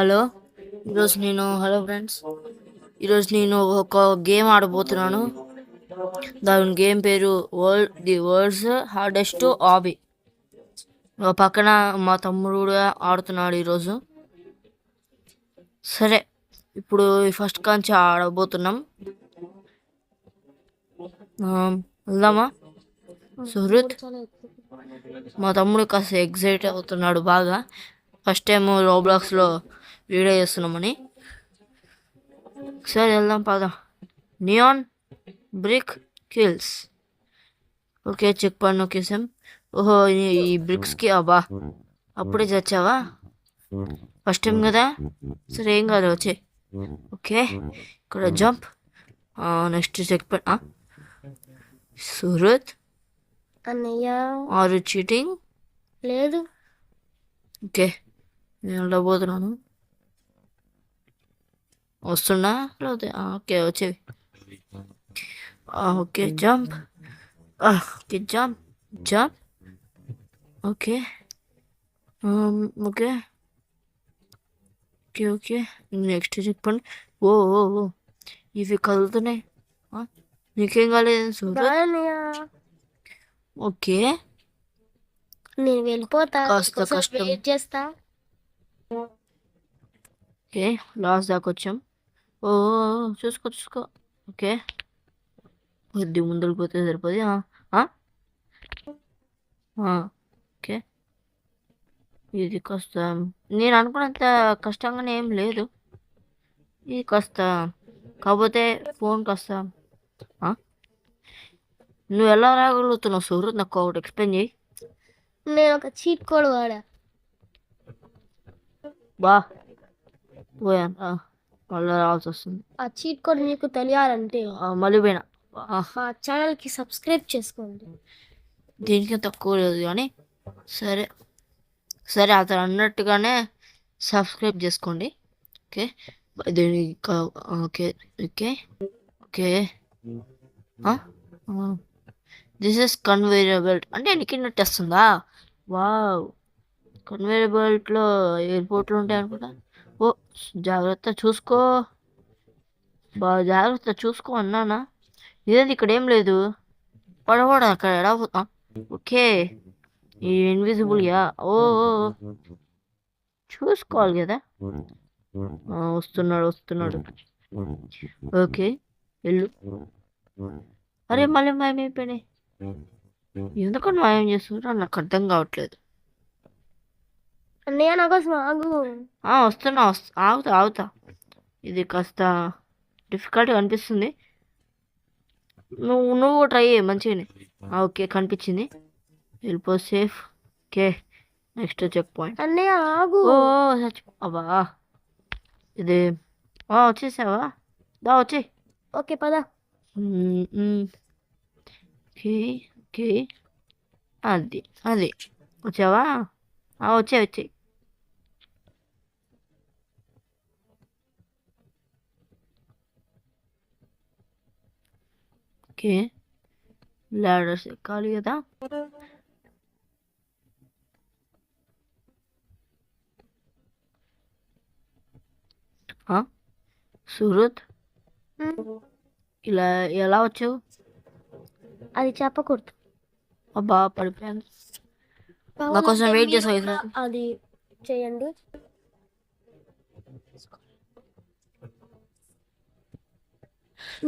Hello hello friends, ఈరోజు నేను ఒక గేమ్ ఆడబోతున్నాను. దాని గేమ్ పేరు ది వరల్డ్స్ హార్డెస్ట్ హాబీ. పక్కన మా తమ్ముడు కూడా ఆడుతున్నాడు ఈరోజు. సరే, ఇప్పుడు ఫస్ట్ కాంచి ఆడబోతున్నాం. వెళ్దామా? సుహృత్, మా తమ్ముడు కాస్త ఎగ్జైట్ అవుతున్నాడు బాగా. ఫస్ట్ టైం రోబ్లాక్స్లో వీడియో చేస్తున్నామని. సరే వెళ్దాం, పద. Neon brick kills. Okay, check point నొక్కేసాం. ఓహో, ఈ బ్రిక్స్కి అబ్బా, అప్పుడే చచ్చావా? ఫస్ట్ టైం కదా, సరే ఏం కాదు, వచ్చే. ఓకే, ఇక్కడ jump. Next check point. Surat అన్నయ్య, ఆర్ యు చీటింగ్? లేదు. ఓకే, నేను వెళ్ళబోతున్నాను. వస్తున్నా? ఓకే, వచ్చేవి. Okay, jump. Okay, jump jump. Okay okay okay okay next చెప్పండి. ఓ ఓ ఓ, ఇవి కదులుతున్నాయి. నీకేం కాలేదు సూరత్? ఓకే, నేను వెళ్ళిపోతా, కాస్త కష్టం. వెయిట్ చేస్తా. ఓకే, లాస్ట్ దాకా వచ్చాం. ఓ చూసుకో. ఓకే, కొద్ది ముందుకు పోతే సరిపోదు. ఓకే, ఇది కాస్త నేను అనుకున్నంత కష్టంగానే ఏం లేదు. ఇది కాస్త, కాకపోతే ఫోన్ కాస్త. నువ్వు ఎలా రాగలుగుతున్నావు సూరత్? నాకు ఒకటి ఎక్స్ప్లెయిన్ చేయి. నేను ఒక చీట్ కోడ్ వాడా. బా పోయా, మళ్ళీ రావాల్సి వస్తుంది. ఆ చీట్ కోడ్ మీకు తెలియాలంటే మళ్ళీ పోయినా. మా ఛానల్కి సబ్స్క్రైబ్ చేసుకోండి. దీనికి తక్కువ లేదు కానీ సరే అతను అన్నట్టుగానే సబ్స్క్రైబ్ చేసుకోండి. ఓకే, దీనికి okay okay okay this is conveyor belt. అంటే నీకు వస్తుందా? వావ్, కన్వేయర్ బెల్ట్లో ఎయిర్పోర్ట్లు ఉంటాయి అనుకుంటా. ఓ, జాగ్రత్త చూసుకో, బాగా జాగ్రత్త చూసుకో అన్నానా? ఇదేంటి ఇక్కడ ఏం లేదు? పడవడా అక్కడ ఎడా? ఓకే, ఈ ఇన్విజిబుల్ యా. ఓ చూసుకోవాలి కదా. వస్తున్నాడు. ఓకే, వెళ్ళు. అరే, మళ్ళీ మాయమైపోయినాయి. ఎందుకని మాయం చేస్తున్నారు నాకు అర్థం కావట్లేదు. అన్నయ్య, నాకోసం ఆగు. వస్తున్నా, ఆగుతా. ఇది కాస్త డిఫికల్ట్గా అనిపిస్తుంది. నువ్వు ట్రై చేయి మంచిగానే. ఓకే, కనిపించింది. వెళ్ళిపో, safe. Okay, next check point. అన్నయ్య ఆగు. అబ్బా, ఇది వచ్చేసావా? వచ్చే. ఓకే, పద. ఓకే, అది వచ్చావా? వచ్చాయి. ఓకే, లాడర్స్ ఎక్కాలి కదా. సూరత్, ఇలా ఎలా వచ్చావు? అది చెప్పకూడదు. అబ్బా, పడిపోయాను. నా కోసం వెయిట్ చేసావు. అది చేయండి.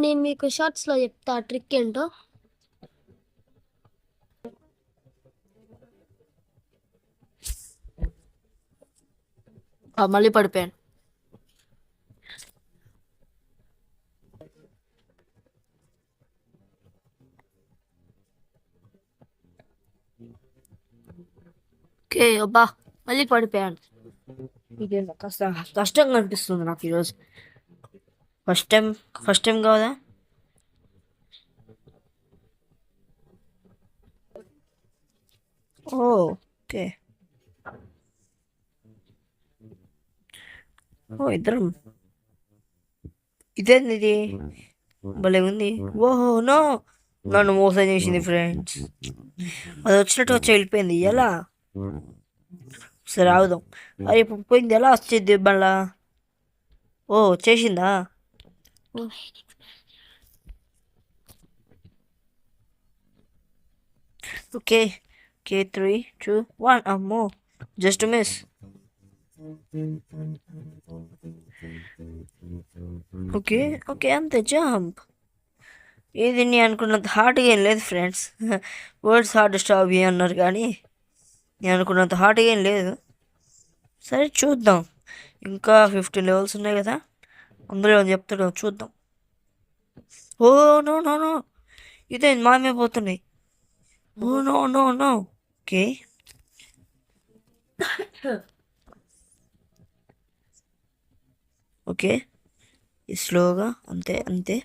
నేను మీకు షార్ట్స్లో చెప్తా ట్రిక్ ఏంటో. మళ్ళీ పడిపోయాను. ఓకే, అబ్బా, మళ్ళీ పడిపోయాను. ఇది కాస్త కష్టంగా అనిపిస్తుంది నాకు ఈరోజు. ఫస్ట్ టైం కాదా? ఓకే, ఇద్దరం. ఇదేంది? భలే ఉంది. ఓహో నో, నన్ను మోసం చేసింది ఫ్రెండ్స్. అది వచ్చినట్టు వెళ్ళిపోయింది. ఎలా? సరే ఆగుదాం. అరే ఇప్పుడు పోయింది ఎలా వచ్చింది మళ్ళా? ఓ చేసిందా? ఓకే ఓకే 3 2 1 అమ్మో జస్ట్ మిస్. ఓకే ఓకే అంతే జంప్. ఇది నేను అనుకున్నంత హార్డ్గా ఏం లేదు ఫ్రెండ్స్. వర్డ్స్ హార్డెస్ట్ హాబీ అన్నారు కానీ నేను అనుకున్నంత హార్డ్గా ఏం లేదు. సరే చూద్దాం, ఇంకా 50 లెవెల్స్ ఉన్నాయి కదా, అందులో ఏమని చెప్తాడో చూద్దాం. ఓ నో నో నో, ఇదే మాయమైపోతున్నాయి. Oh no no no. Okay okay స్లోగా అంతే అంతే.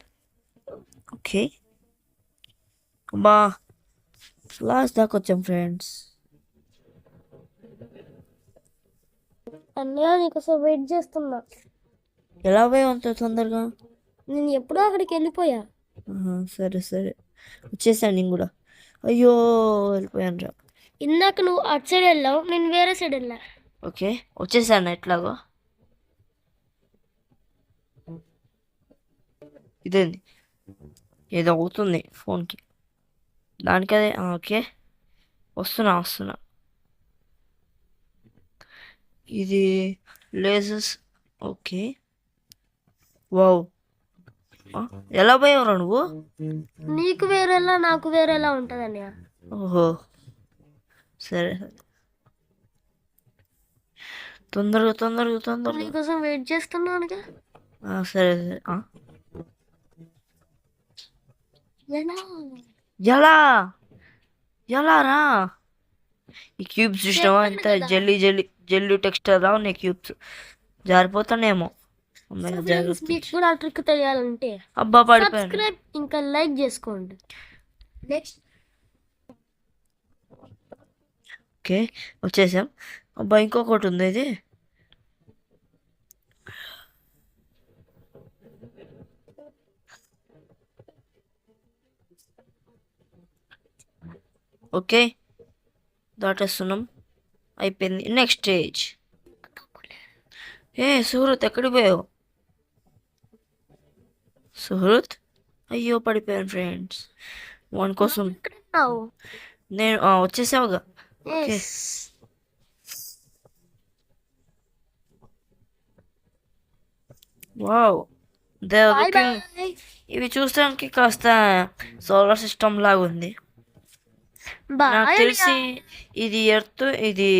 ఓకే బా లాస్ట్ దాకా వచ్చాం ఫ్రెండ్స్. అన్నయ్య నీకోసం వెయిట్ చేస్తున్నా. ఎలా పోయావు అంత తొందరగా? నేను ఎప్పుడో అక్కడికి వెళ్ళిపోయా. సరే సరే వచ్చేసాను నేను కూడా. అయ్యో వెళ్ళిపోయాను రా. ఇందాక నువ్వు అటు సైడ్ వెళ్ళావు, నేను వేరే సైడ్ వెళ్ళా. ఓకే వచ్చేసాను ఎట్లాగో. ఇదేంది ఏదో అవుతుంది ఫోన్కి, దానికదే. ఓకే వస్తున్నా వస్తున్నా. ఇది లేజెస్. Okay wow. ఎలా పోయావురా నువ్వు? నీకు వేరేలా నాకు వేరేలా ఉంటుంది అన్నయ్య. ఓహో సరే తొందరగా తొందరగా తొందరగా. నీకోసం వెయిట్ చేస్తున్నానుగా. సరే సరే. ఎలా ఎలా ఎలా రా? ఈ క్యూబ్స్ చూసినావా ఎంత జల్లీ జల్లీ జల్లీ టెక్స్చర్ రావు నీ క్యూబ్స్, జారిపోతానేమో. మీకు కూడా ఆ ట్రిక్ తెలియాలంటే అబ్బా పడిపోయాను. సబ్స్క్రైబ్ ఇంకా లైక్ చేసుకోండి. నెక్స్ట్ ఓకే వచ్చేసాం. అబ్బా ఇంకొకటి ఉంది ఇది. ఓకే దాటేస్తున్నాం, అయిపోయింది. Next stage. సుహృత్ ఎక్కడికి పోయావు? సుహృత్ అయ్యో పడిపోయాను ఫ్రెండ్స్. వాని కోసం నేను వచ్చేసావుగా. ఓకే వావ్ ఇవి చూడడానికి కాస్త సోలార్ సిస్టమ్ లాగా ఉంది. నాకు తెలిసి ఇది ఎర్త్, ఇది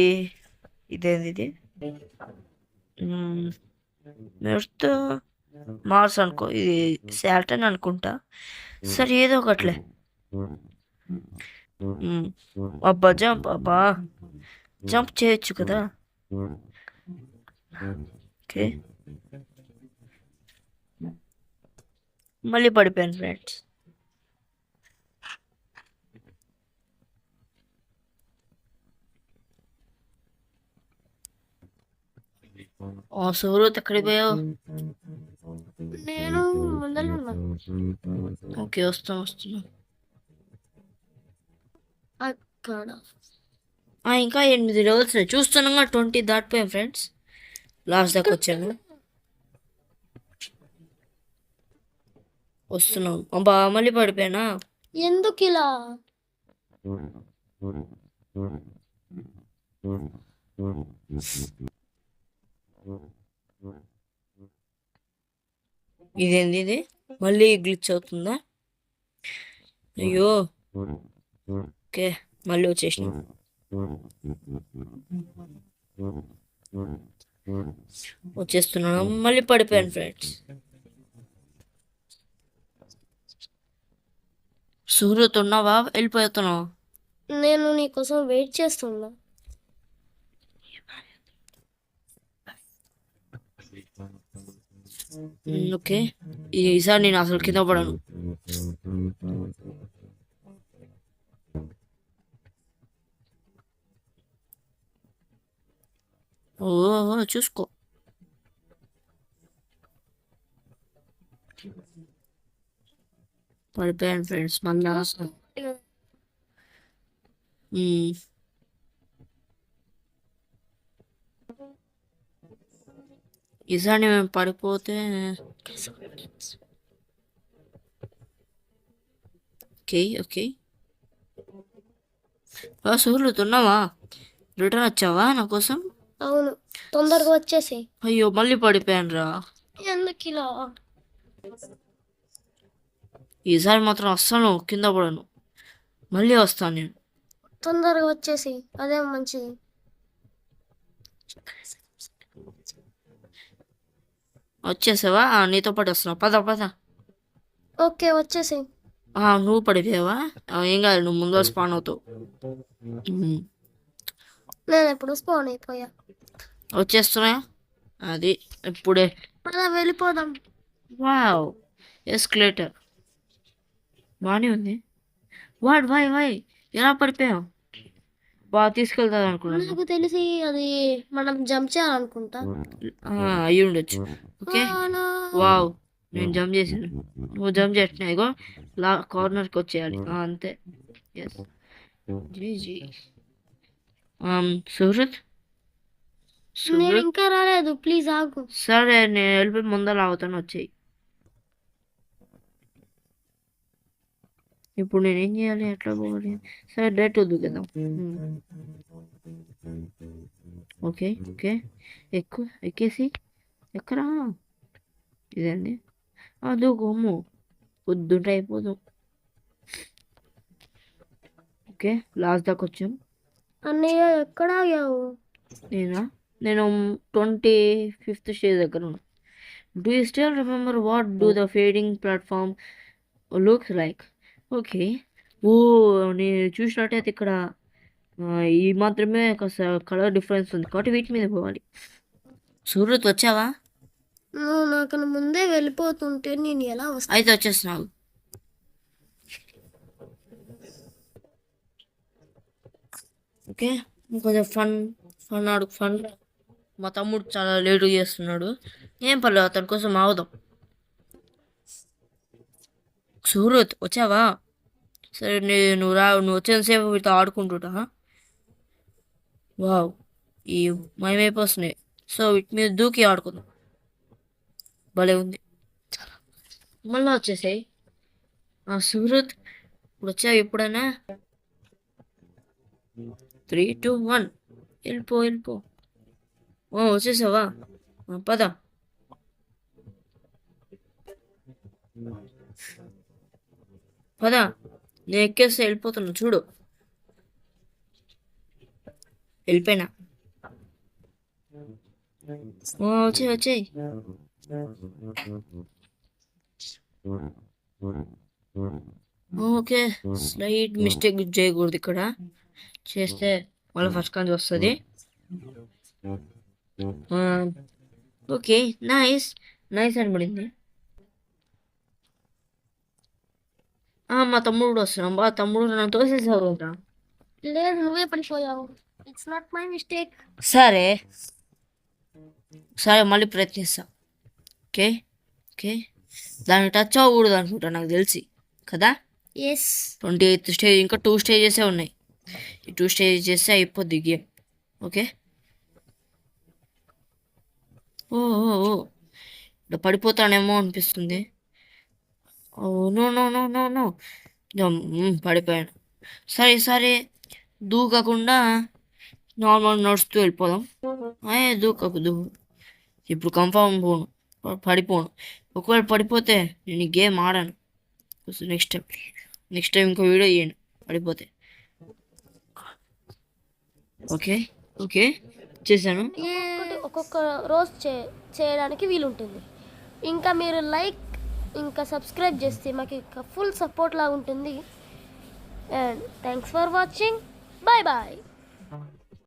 ఇదేంది ఇది ఎర్త్ మార్స్ అనుకో, ఇది శాటర్న్ అనుకుంటా. సరే ఏదో ఒకట్లే. అబ్బా జంప్, అబ్బా జంప్ చేయొచ్చు కదా. ఓకే మళ్ళీ పడిపోయాను ఫ్రెండ్స్. సుహృత్ ఎక్కడికి పోయావు? నేను ముందర ఉన్నా. ఓకే వస్తున్నా. అక్కడ ఇంకా 8 లెవెల్స్ చూస్తున్నాగా, 20 దాటిపోయాం ఫ్రెండ్స్. లాస్ట్ దాకా వచ్చాను. వస్తున్నాం. అబ్బా మళ్ళీ పడిపోయానా? ఎందుకు ఇలా? ఇదేంది ఇది మళ్ళీ గ్లిచ్ అవుతుందా? అయ్యో ఓకే మళ్ళీ వచ్చేసిన. వచ్చేస్తున్నాను, మళ్ళీ పడిపోయాను ఫ్రెండ్స్. సూర్యుత్ ఉన్నావా? వెళ్ళిపోతున్నావా? నేను నీకోసం వెయిట్ చేస్తున్నా. ఓకే ఈసారి నేను అసలు కింద పడను. ఓ చూసుకో. పడిపోయాను ఫ్రెండ్స్ మళ్ళా. ఈసారి మేము పడిపోతే ఓకే ఓకే. సూర్యులు ఉన్నావా? రిటర్న్ వచ్చావా నా కోసం? అవును, తొందరగా వచ్చేసి. అయ్యో మళ్ళీ పడిపోయాను రా. ఎందుకు ఇలా? ఈసారి మాత్రం అస్సలు కింద పడను. మళ్ళీ వస్తాను నేను. తొందరగా వచ్చేసి, అదే మంచిది. వచ్చేసావా? నీతో పాటు వస్తున్నావు, పద పద. ఓకే, వచ్చేసి. నువ్వు పడిపోయావా? ఏం కాదు, నువ్వు ముందు స్పాన్ అవుతావు. నేను ఎప్పుడు స్పాన్ అయిపోయా. వచ్చేస్తున్నా అది ఇప్పుడే. వెళ్ళిపోదాం. వావ్, ఎస్కలేటర్ బాగానే ఉంది. వై ఎలా పడిపోయావు? బాగా తీసుకెళ్తాను అనుకున్నాను. నాకు తెలిసి అది మనం జంప్ చేయాలనుకుంటా. అయ్యి ఉండొచ్చు. ఓకే. వావ్, నేను జంప్ చేసాను, నువ్వు జంప్ చేసినా. ఇగో కార్నర్కి వచ్చేయాలి అంతే. Yes G. సుహృత్ నేను ఇంకా రాలేదు, ప్లీజ్ ఆగు. సరే నేను వెళ్ళిపోయి ముందర అవుతాను, వచ్చేయి. ఇప్పుడు నేనేం చేయాలి, ఎట్లా పోవాలి? సరే డైరెక్ట్ వద్దు కదా. ఓకే ఓకే, ఎక్కేసి ఎక్కరా ఇదండి. దూకు, అమ్ము పొద్దుంటే అయిపోదు. ఓకే, లాస్ట్ దాకా వచ్చాం. అన్నయ్య ఎక్కడ ఆగావు? నేను 25th స్టేజ్ దగ్గర ఉన్నా. Do you still remember what do the fading platform looks like? Okay. నేను చూసినట్టయితే ఇక్కడ ఈ మాత్రమే కలర్ డిఫరెన్స్ ఉంది, కాబట్టి వీటి మీద పోవాలి. సూరత్ వచ్చావా? నువ్వు నాకన్నా ముందే వెళ్ళిపోతుంటే నేను ఎలా వస్తా? అయితే వచ్చేస్తున్నావు. ఓకే, కొంచెం ఫన్ మా తమ్ముడు చాలా లేటు చేస్తున్నాడు. ఏం పర్లేదు, అతని కోసం ఆవుదాం. సూరత్ వచ్చావా? సరే నువ్వు వచ్చేసేపు వీటితో ఆడుకుంటుంటా. వావ్, ఈ మయమైపోతున్నాయి. సో వీటి మీద దూకి ఆడుకుందాం. భలే ఉంది. మళ్ళీ వచ్చేసాయి. సూరత్ ఇప్పుడు వచ్చావు ఎప్పుడైనా? 3, 2, 1 వెళ్ళిపో. వచ్చేసావా? పద. నేను ఎక్కేస్తే వెళ్ళిపోతున్నా, చూడు. వెళ్ళిపోయినా. వచ్చేయి. ఓకే, స్లైట్ మిస్టేక్ చేయకూడదు. ఇక్కడ చేస్తే మళ్ళీ ఫస్ట్ కాంచి వస్తుంది. ఓకే, నైస్ అనిపడింది. మా తమ్ముడు వస్తున్నాం. తమ్ముడు నన్ను తోసేసావు. లేదు, నువ్వే పడిపోయావు. It's not my mistake. సరే మళ్ళీ ప్రయత్నిస్తా. ఓకే దాన్ని టచ్ అవ్వకూడదు అనుకుంటా, నాకు తెలిసి కదా. ఎస్, 28th స్టేజ్, ఇంకా 2 స్టేజెసే ఉన్నాయి. ఈ 2 స్టేజెస్ చేస్తే అయిపోద్ది గేమ్. ఓకే. ఇక్కడ పడిపోతానేమో అనిపిస్తుంది. నో పడిపోయాను. సరే దూకకుండా నార్మల్ నడుస్తూ వెళ్ళిపోదాం. దూకు. ఇప్పుడు కన్ఫర్మ్ పడిపోను. ఒకవేళ పడిపోతే నేను ఈ గేమ్ ఆడాను. నెక్స్ట్ టైం ఇంకో వీడియో చేయండి పడిపోతే. ఓకే చేశాను. ఒక్కొక్క రోజు చేయడానికి వీలుంటుంది. ఇంకా మీరు లైక్ ఇంకా సబ్స్క్రైబ్ చేస్తే మాకు ఇంకా ఫుల్ సపోర్ట్ లాగా ఉంటుంది. And thanks for watching. Bye